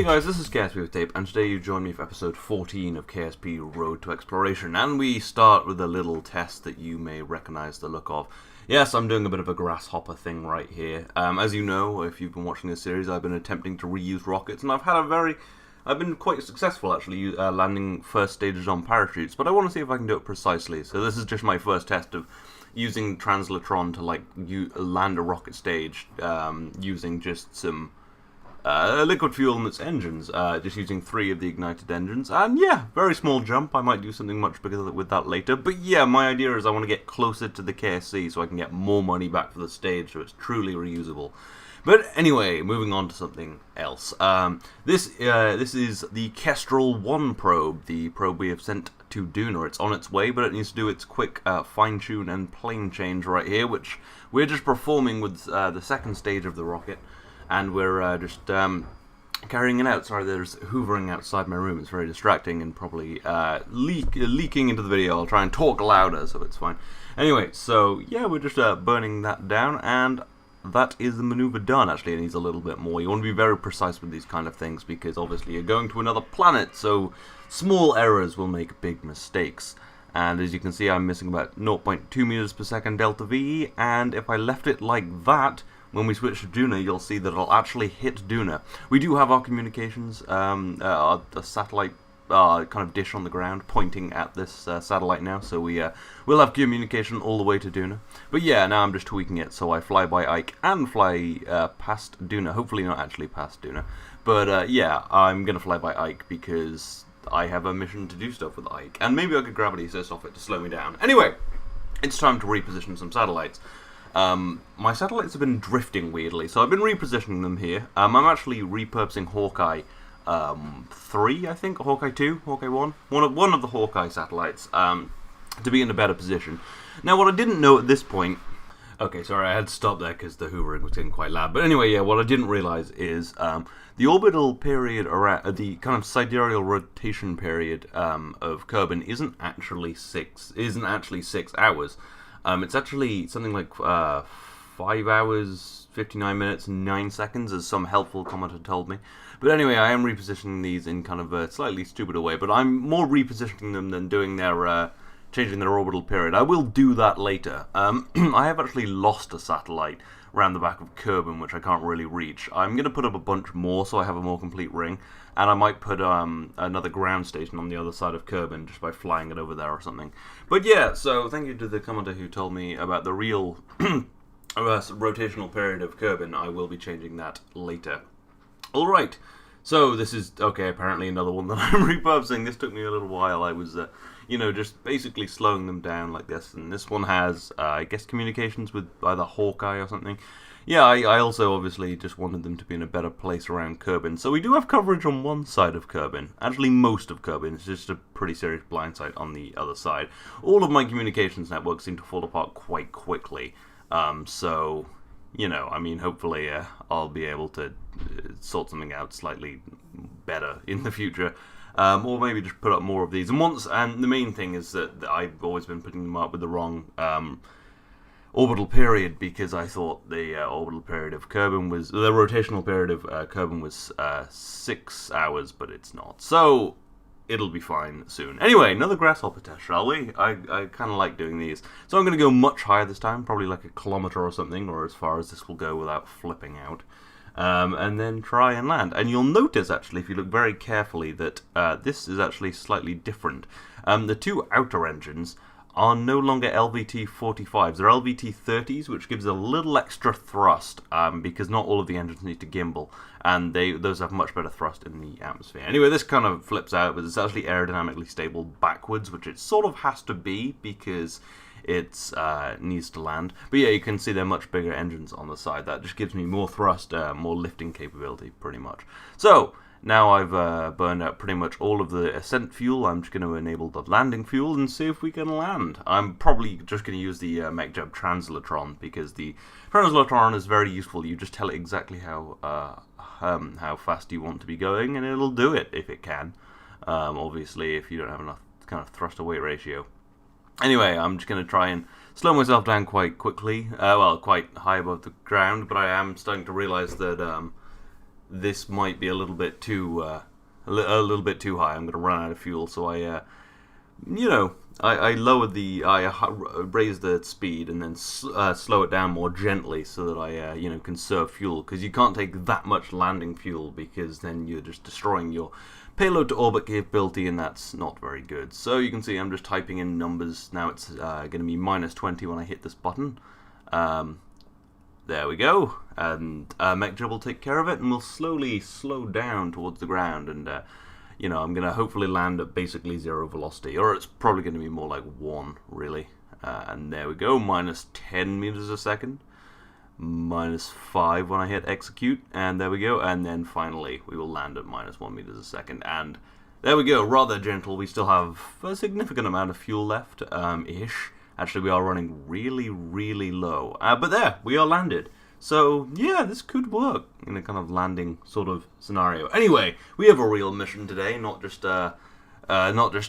Hey guys, this is KSP with Tape, and today you join me for episode 14 of KSP Road to Exploration, and we start with a little test that you may recognize the look of. Yes, I'm doing a bit of a grasshopper thing right here. As you know, if you've been watching this series, I've been attempting to reuse rockets, and I've been quite successful actually landing first stages on parachutes, but I want to see if I can do it precisely. So this is just my first test of using Translatron to land a rocket stage using just some liquid fuel in its engines, just using 3 of the ignited engines, and yeah, very small jump. I might do something much bigger with that later, but yeah, my idea is I want to get closer to the KSC so I can get more money back for the stage so it's truly reusable. But anyway, moving on to something else. This is the Kestrel 1 probe, the probe we have sent to Duna. It's on its way, but it needs to do its quick fine-tune and plane change right here, which we're just performing with the second stage of the rocket. And we're just carrying it out. Sorry, there's hoovering outside my room. It's very distracting and probably leaking into the video. I'll try and talk louder, so it's fine. Anyway, so yeah, we're just burning that down, and that is the maneuver done. Actually, it needs a little bit more. You want to be very precise with these kind of things because obviously you're going to another planet, so small errors will make big mistakes. And as you can see, I'm missing about 0.2 meters per second delta V, and if I left it like that, when we switch to Duna, you'll see that it'll actually hit Duna. We do have our communications, a satellite kind of dish on the ground pointing at this satellite now, so we'll have communication all the way to Duna. But yeah, now I'm just tweaking it so I fly by Ike and fly past Duna. Hopefully not actually past Duna, but yeah, I'm gonna fly by Ike because I have a mission to do stuff with Ike, and maybe I could gravity assist off it to slow me down. Anyway, it's time to reposition some satellites. My satellites have been drifting weirdly, so I've been repositioning them here. I'm actually repurposing Hawkeye 3, I think, Hawkeye 2, Hawkeye 1, one of the Hawkeye satellites, to be in a better position. Now, what I didn't know at this point, okay, sorry, I had to stop there because the hoovering was getting quite loud, but anyway, yeah, what I didn't realize is, the orbital period, around the kind of sidereal rotation period, of Kerbal isn't actually 6 hours. It's actually something like 5 hours, 59 minutes, and 9 seconds, as some helpful commenter told me. But anyway, I am repositioning these in kind of a slightly stupider way, but I'm more repositioning them than doing their, changing their orbital period. I will do that later. I have actually lost a satellite around the back of Kerbal, which I can't really reach. I'm going to put up a bunch more so I have a more complete ring, and I might put another ground station on the other side of Kerbal just by flying it over there or something. But yeah, so thank you to the commenter who told me about the real rotational period of Kerbal. I will be changing that later. Alright, so this is, okay, apparently another one that I'm repurposing. This took me a little while. I was, just basically slowing them down like this. And this one has, I guess, communications with either Hawkeye or something. Yeah, I also obviously just wanted them to be in a better place around Kerbal. So we do have coverage on one side of Kerbal. Actually, most of Kerbal. It's just a pretty serious blind site on the other side. All of my communications networks seem to fall apart quite quickly. So, I mean, hopefully I'll be able to sort something out slightly better in the future. Or maybe just put up more of these. And the main thing is that I've always been putting them up with the wrong orbital period, because I thought the orbital period of Kerbal was, the rotational period of Kerbal was 6 hours, but it's not. So it'll be fine soon. Anyway, another grasshopper test, shall we? I kind of like doing these. So I'm going to go much higher this time, probably like a kilometer or something, or as far as this will go without flipping out. And then try and land. And you'll notice, actually, if you look very carefully, that this is actually slightly different. The 2 outer engines are no longer LVT-45s. They're LVT-30s, which gives a little extra thrust, because not all of the engines need to gimbal, and those have much better thrust in the atmosphere. Anyway, this kind of flips out, but it's actually aerodynamically stable backwards, which it sort of has to be, because it needs to land. But yeah, you can see they're much bigger engines on the side. That just gives me more thrust, more lifting capability, pretty much. So now I've burned out pretty much all of the ascent fuel. I'm just going to enable the landing fuel and see if we can land. I'm probably just going to use the MechJub Translatron, because the Translatron is very useful. You just tell it exactly how fast you want to be going, and it'll do it if it can. Obviously, if you don't have enough kind of thrust to weight ratio. Anyway, I'm just going to try and slow myself down quite quickly. Well, quite high above the ground, but I am starting to realize that this might be a little bit too a little bit too high. I'm going to run out of fuel, so I raise the speed and then slow it down more gently so that I conserve fuel, because you can't take that much landing fuel because then you're just destroying your payload to orbit capability, and that's not very good. So you can see I'm just typing in numbers now. It's going to be -20 when I hit this button. There we go, and MechJeb will take care of it, and we'll slowly slow down towards the ground, and I'm going to hopefully land at basically 0 velocity, or it's probably going to be more like 1, really. And there we go, -10 meters a second, -5 when I hit execute, and there we go, and then finally we will land at -1 meters a second, and there we go, rather gentle. We still have a significant amount of fuel left, ish. Actually, we are running really, really low. But there, we are landed. So, yeah, this could work in a kind of landing sort of scenario. Anyway, we have a real mission today, not just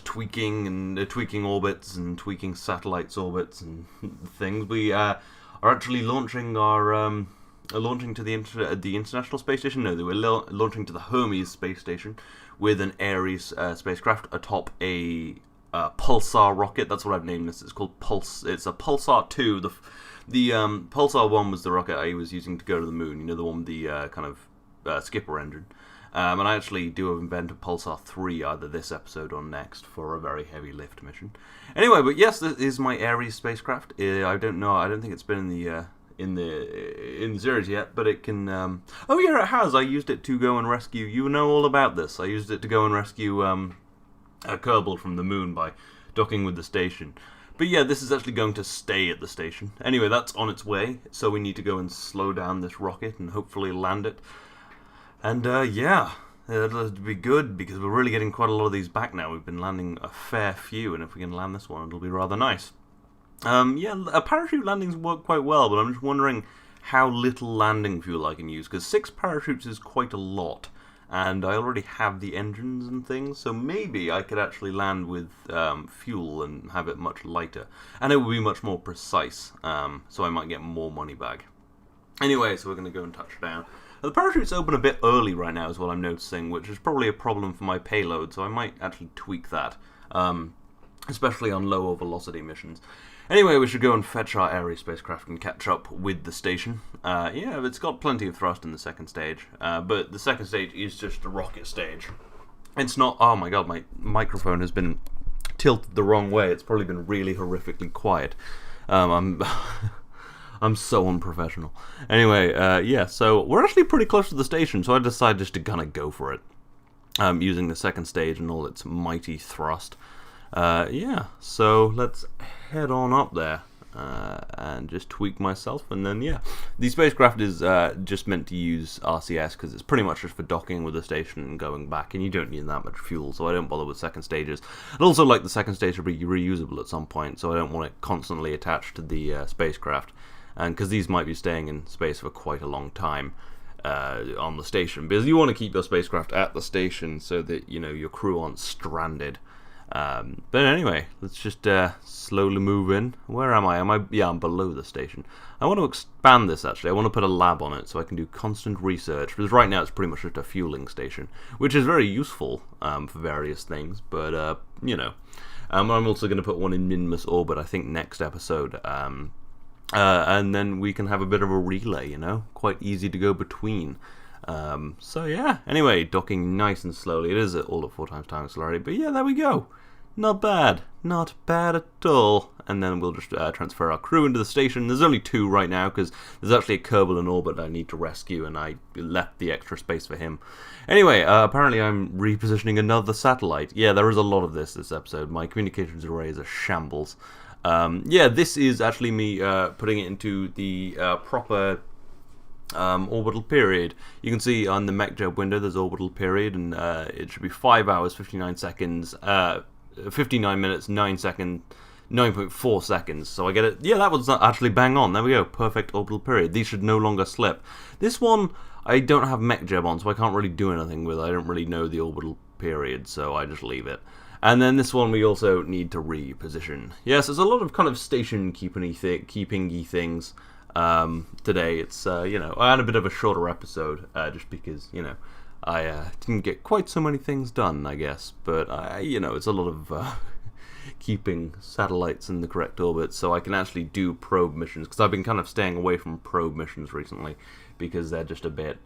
tweaking orbits and tweaking satellites' orbits and things. We are actually launching to the International Space Station. No, we're launching to the Hermes Space Station with an Ares spacecraft atop a Pulsar rocket. That's what I've named this. It's called Pulse. It's a Pulsar 2. The Pulsar 1 was the rocket I was using to go to the moon. You know, the one with the kind of skipper engine. And I actually do invent a Pulsar 3 either this episode or next for a very heavy lift mission. Anyway, but yes, this is my Ares spacecraft. I don't know. I don't think it's been in the series yet, but it can. Oh yeah, it has. I used it to go and rescue. You know all about this. I used it to go and rescue Kerbal from the moon by docking with the station. But yeah, this is actually going to stay at the station. Anyway, that's on its way, so we need to go and slow down this rocket and hopefully land it. And yeah, it'll be good because we're really getting quite a lot of these back now. We've been landing a fair few, and if we can land this one, it'll be rather nice. Yeah, parachute landings work quite well, but I'm just wondering how little landing fuel I can use, because 6 parachutes is quite a lot. And I already have the engines and things, so maybe I could actually land with fuel and have it much lighter. And it would be much more precise, so I might get more money back. Anyway, so we're going to go and touch down. The parachutes open a bit early right now is what I'm noticing, which is probably a problem for my payload, so I might actually tweak that, especially on lower velocity missions. Anyway, we should go and fetch our Ares spacecraft and catch up with the station. Yeah, it's got plenty of thrust in the second stage, but the second stage is just a rocket stage. It's not... Oh my god, my microphone has been tilted the wrong way. It's probably been really horrifically quiet. I'm so unprofessional. Anyway, yeah, so we're actually pretty close to the station, so I decided just to kind of go for it, using the second stage and all its mighty thrust. Yeah, so let's head on up there and just tweak myself, and then yeah, the spacecraft is just meant to use RCS because it's pretty much just for docking with the station and going back, and you don't need that much fuel, so I don't bother with second stages. I'd also like the second stage to be reusable at some point, so I don't want it constantly attached to the spacecraft, and because these might be staying in space for quite a long time on the station, because you want to keep your spacecraft at the station so that your crew aren't stranded. But anyway, let's just slowly move in. Where am I? Yeah, I'm below the station. I want to expand this, actually. I want to put a lab on it so I can do constant research, because right now it's pretty much just a fueling station, which is very useful for various things, but, I'm also going to put one in Minmus orbit, I think, next episode, and then we can have a bit of a relay, quite easy to go between. So yeah, anyway, docking nice and slowly. It is all at 4 times time accelerate, but yeah, there we go. Not bad at all. And then we'll just transfer our crew into the station. There's only 2 right now because there's actually a Kerbal in orbit I need to rescue, and I left the extra space for him. Anyway, apparently I'm repositioning another satellite. Yeah, there is a lot of this episode. My communications array is a shambles. Yeah, this is actually me putting it into the proper orbital period. You can see on the MechJeb window there's orbital period, and it should be 5 hours 59 seconds 59 minutes 9 seconds 9.4 seconds, so I get it. Yeah, that was actually bang on. There we go, perfect orbital period. These should no longer slip. This one I don't have MechJeb on, so I can't really do anything with it. I don't really know the orbital period, so I just leave it. And then this one we also need to reposition. Yes, there's a lot of kind of station keeping-y things. today. It's, I had a bit of a shorter episode, just because, I didn't get quite so many things done, I guess. But, it's a lot of keeping satellites in the correct orbit so I can actually do probe missions. Because I've been kind of staying away from probe missions recently because they're just a bit,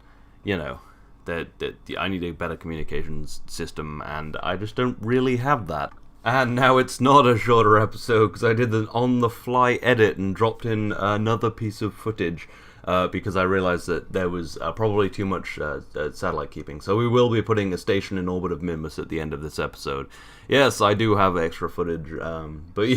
I need a better communications system, and I just don't really have that. And now it's not a shorter episode because I did an on-the-fly edit and dropped in another piece of footage because I realized that there was probably too much satellite keeping. So we will be putting a station in orbit of Minmus at the end of this episode. Yes, I do have extra footage, but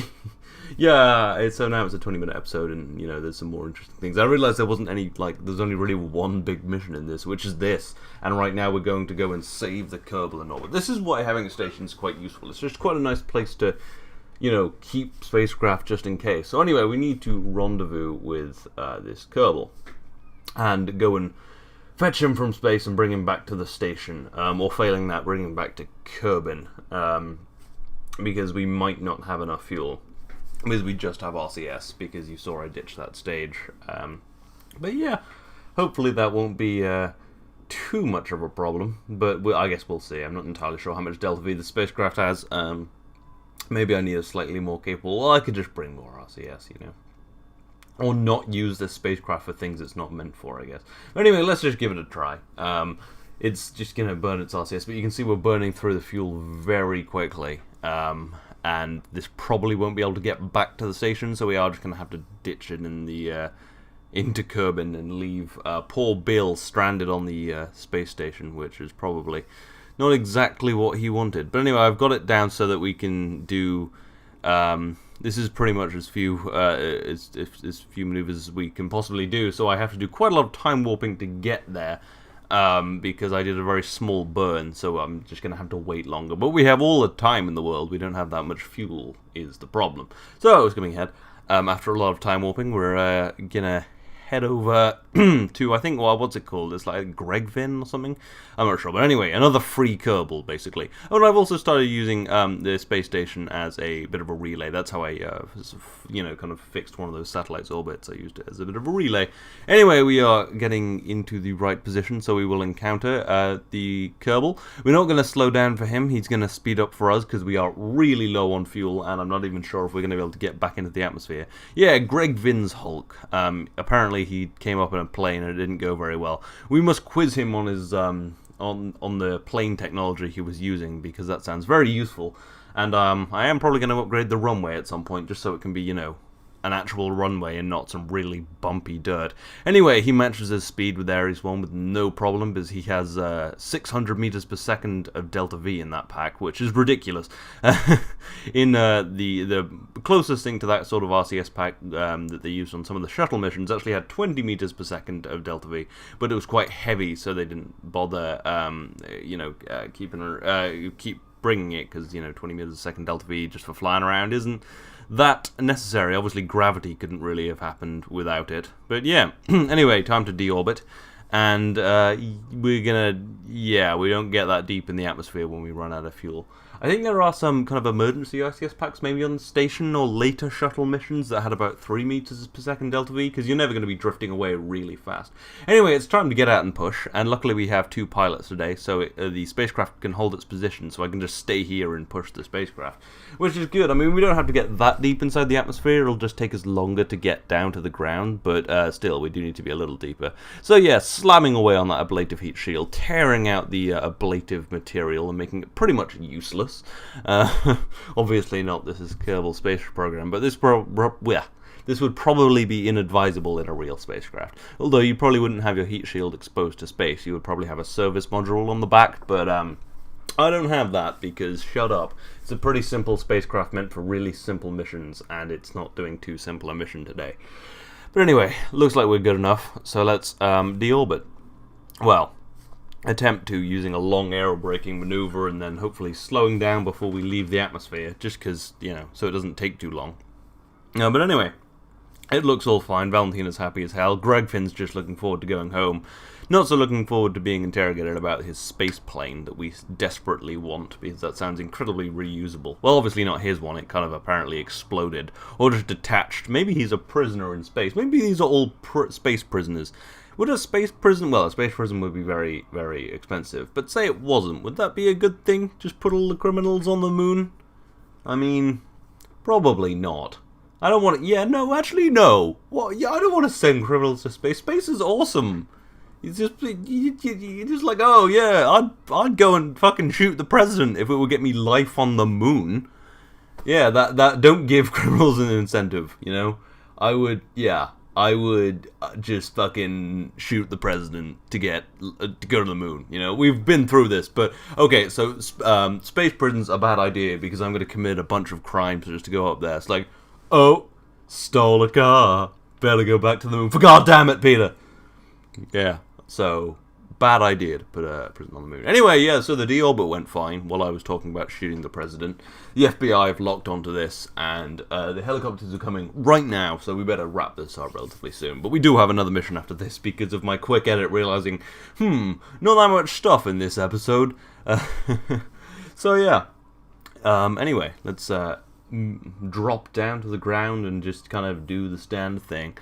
yeah, so now it's a 20-minute episode, and there's some more interesting things. I realized there wasn't any, there's only really one big mission in this, which is this, and right now we're going to go and save the Kerbal in orbit. This is why having a station is quite useful. It's just quite a nice place to, keep spacecraft just in case. So anyway, we need to rendezvous with this Kerbal and go and fetch him from space and bring him back to the station, or failing that, bring him back to Kerbin, because we might not have enough fuel. Because we just have RCS, because you saw I ditched that stage. But yeah, hopefully that won't be too much of a problem, but I guess we'll see. I'm not entirely sure how much Delta V the spacecraft has. Maybe I need a slightly more capable, well, I could just bring more RCS, or not use this spacecraft for things it's not meant for, I guess. But anyway, let's just give it a try. It's just going to burn its RCS, but you can see we're burning through the fuel very quickly. And this probably won't be able to get back to the station, so we are just going to have to ditch it in the into Kerbin and leave poor Bill stranded on the space station, which is probably not exactly what he wanted. But anyway, I've got it down so that we can do. This is pretty much as few as few maneuvers as we can possibly do. So I have to do quite a lot of time warping to get there. Because I did a very small burn, so I'm just going to have to wait longer. But we have all the time in the world, we don't have that much fuel, is the problem. So, skipping ahead, after a lot of time warping, we're going to head over to, I think, what's it called? It's like Gregvin or something? I'm not sure. But anyway, another free Kerbal, basically. Oh, and I've also started using the space station as a bit of a relay. That's how I, kind of fixed one of those satellites' orbits. I used it as a bit of a relay. Anyway, we are getting into the right position, so we will encounter the Kerbal. We're not going to slow down for him. He's going to speed up for us because we are really low on fuel, and I'm not even sure if we're going to be able to get back into the atmosphere. Yeah, Gregvin's Hulk. Apparently he came up in a plane and it didn't go very well. We must quiz him on his on the plane technology he was using, because that sounds very useful. And I am probably going to upgrade the runway at some point, just so it can be, an actual runway and not some really bumpy dirt. Anyway, he matches his speed with Ares 1 with no problem, because he has 600 meters per second of Delta V in that pack, which is ridiculous. In the closest thing to that sort of RCS pack that they used on some of the shuttle missions actually had 20 meters per second of Delta V, but it was quite heavy, so they didn't bother, keep bringing it, because 20 meters per second Delta V just for flying around isn't that necessary. Obviously gravity couldn't really have happened without it, but yeah. Anyway, time to deorbit, and we don't get that deep in the atmosphere when we run out of fuel. I think there are some kind of emergency ICS packs maybe on the station or later shuttle missions that had about 3 meters per second Delta V, because you're never going to be drifting away really fast. Anyway, it's time to get out and push, and luckily we have 2 pilots today, so the spacecraft can hold its position, so I can just stay here and push the spacecraft, which is good. I mean, we don't have to get that deep inside the atmosphere, it'll just take us longer to get down to the ground, but still, we do need to be a little deeper. So yeah, slamming away on that ablative heat shield, tearing out the ablative material and making it pretty much useless. Obviously not, this is Kerbal Space Program, but this would probably be inadvisable in a real spacecraft. Although you probably wouldn't have your heat shield exposed to space, you would probably have a service module on the back, but I don't have that because, shut up, it's a pretty simple spacecraft meant for really simple missions, and it's not doing too simple a mission today. But anyway, looks like we're good enough, so let's deorbit. Well, attempt to, using a long aerobraking maneuver and then hopefully slowing down before we leave the atmosphere, just because, so it doesn't take too long. But anyway, It looks all fine. Valentina's happy as hell. Gregfin's just looking forward to going home. Not so looking forward to being interrogated about his space plane that we desperately want, because that sounds incredibly reusable. Well, obviously not his one. It kind of apparently exploded. Or just detached. Maybe he's a prisoner in space. Maybe these are all space prisoners. Would a space prison... Well, a space prison would be very, very expensive. But say it wasn't. Would that be a good thing? Just put all the criminals on the moon? I mean, probably not. I don't want to... Yeah, no, actually, no. What? Yeah, I don't want to send criminals to space. Space is awesome. You're just like, oh, yeah, I'd go and fucking shoot the president if it would get me life on the moon. Yeah, that don't give criminals an incentive, you know? I would just fucking shoot the president to go to the moon, you know? We've been through this, but, okay, so, space prison's a bad idea because I'm going to commit a bunch of crimes just to go up there. It's like, oh, stole a car, better go back to the moon. For God damn it, Peter! Yeah. So, bad idea to put a prison on the moon. Anyway, yeah, so the deorbit went fine while I was talking about shooting the president. The FBI have locked onto this, and the helicopters are coming right now, so we better wrap this up relatively soon. But we do have another mission after this because of my quick edit realizing, not that much stuff in this episode. So, yeah. Anyway, let's drop down to the ground and just kind of do the stand thing.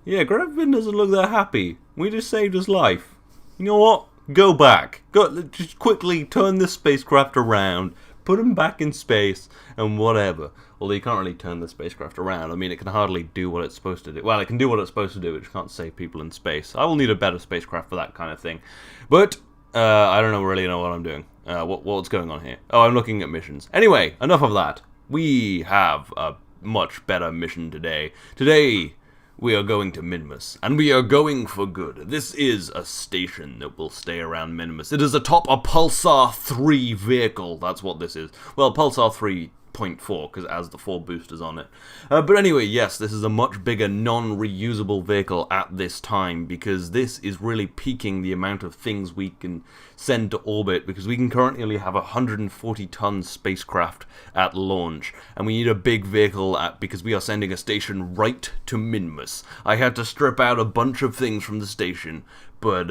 Yeah, Grevin doesn't look that happy. We just saved his life. You know what? Go back. Just quickly turn this spacecraft around, put him back in space, and whatever. Although you can't really turn the spacecraft around. I mean, it can hardly do what it's supposed to do. Well, it can do what it's supposed to do, it just can't save people in space. I will need a better spacecraft for that kind of thing. But, I don't really know what I'm doing. What's going on here? Oh, I'm looking at missions. Anyway, enough of that. We have a much better mission today. Today, we are going to Minmus, and we are going for good. This is a station that will stay around Minmus. It is atop a Pulsar 3 vehicle. That's what this is. Well, Pulsar 3.4, because it has the 4 boosters on it. But anyway, yes, this is a much bigger, non-reusable vehicle at this time, because this is really peaking the amount of things we can send to orbit, because we can currently only have a 140-ton spacecraft at launch, and we need a big vehicle because we are sending a station right to Minmus. I had to strip out a bunch of things from the station, but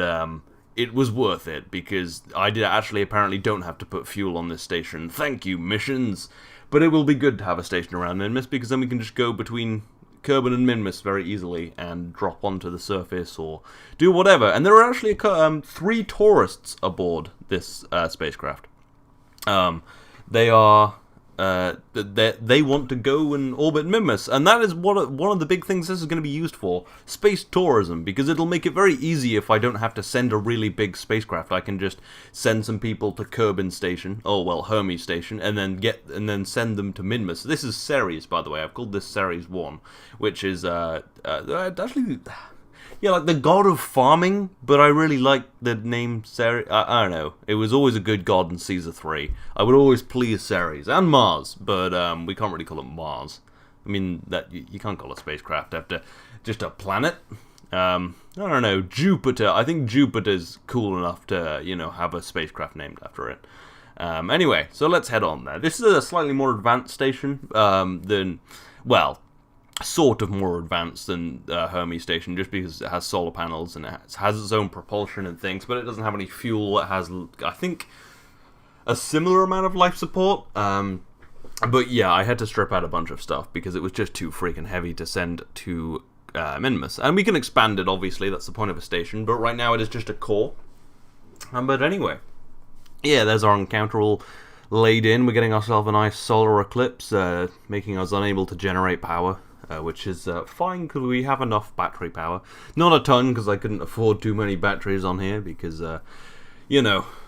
it was worth it, because I actually apparently don't have to put fuel on this station. Thank you, missions! But it will be good to have a station around Minmus, because then we can just go between Kerbal and Minmus very easily and drop onto the surface or do whatever. And there are actually 3 tourists aboard this spacecraft. They are they want to go and orbit Minmus, and that is one of the big things this is going to be used for: space tourism. Because it'll make it very easy if I don't have to send a really big spacecraft. I can just send some people to Kerbin Station, Hermes Station, and then send them to Minmus. This is Ceres, by the way. I've called this Ceres 1, which is actually. Yeah, like the god of farming, but I really like the name Ceres. I don't know. It was always a good god in Caesar 3. I would always please Ceres and Mars, but we can't really call it Mars. I mean, that you can't call a spacecraft after just a planet. I don't know, Jupiter. I think Jupiter's cool enough to, have a spacecraft named after it. Anyway, so let's head on there. This is a slightly more advanced station sort of more advanced than Hermes Station, just because it has solar panels and it has its own propulsion and things, but it doesn't have any fuel. It has, I think, a similar amount of life support. But yeah, I had to strip out a bunch of stuff because it was just too freaking heavy to send to Minmus. And we can expand it, obviously, that's the point of a station, but right now it is just a core. But anyway, yeah, there's our encounter all laid in. We're getting ourselves a nice solar eclipse, making us unable to generate power. Which is fine because we have enough battery power. Not a ton, because I couldn't afford too many batteries on here because,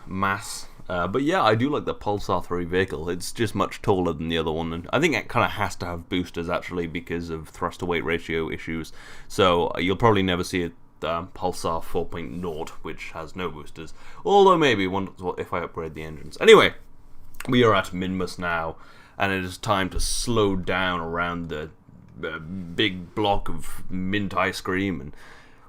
mass. But yeah, I do like the Pulsar 3 vehicle. It's just much taller than the other one. And I think it kind of has to have boosters, actually, because of thrust-to-weight ratio issues. So you'll probably never see a Pulsar 4.0, which has no boosters. Although maybe if I upgrade the engines. Anyway, we are at Minmus now, and it is time to slow down around the big block of mint ice cream and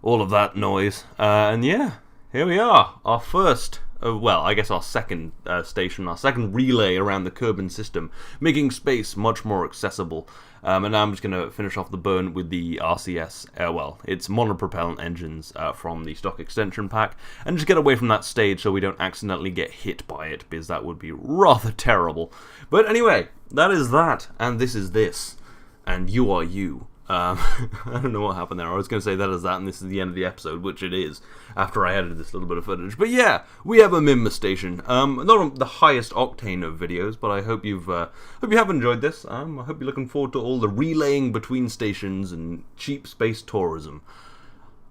all of that noise, and yeah, here we are, our first well, I guess our second station, our second relay around the Kerbal system, making space much more accessible. And now I'm just going to finish off the burn with the RCS, well, it's monopropellant engines from the stock extension pack, and just get away from that stage so we don't accidentally get hit by it, because that would be rather terrible. But anyway, that is that, and this is this, and you are you. I don't know what happened there. I was going to say that is that, and this is the end of the episode, which it is, after I edited this little bit of footage. But yeah, we have a Minmus station. Not on the highest octane of videos, but I hope you have enjoyed this. I hope you're looking forward to all the relaying between stations and cheap space tourism.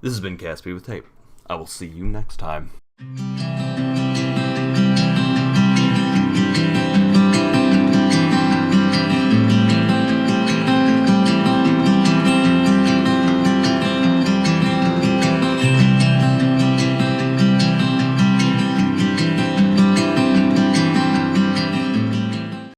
This has been KSP with Tape. I will see you next time.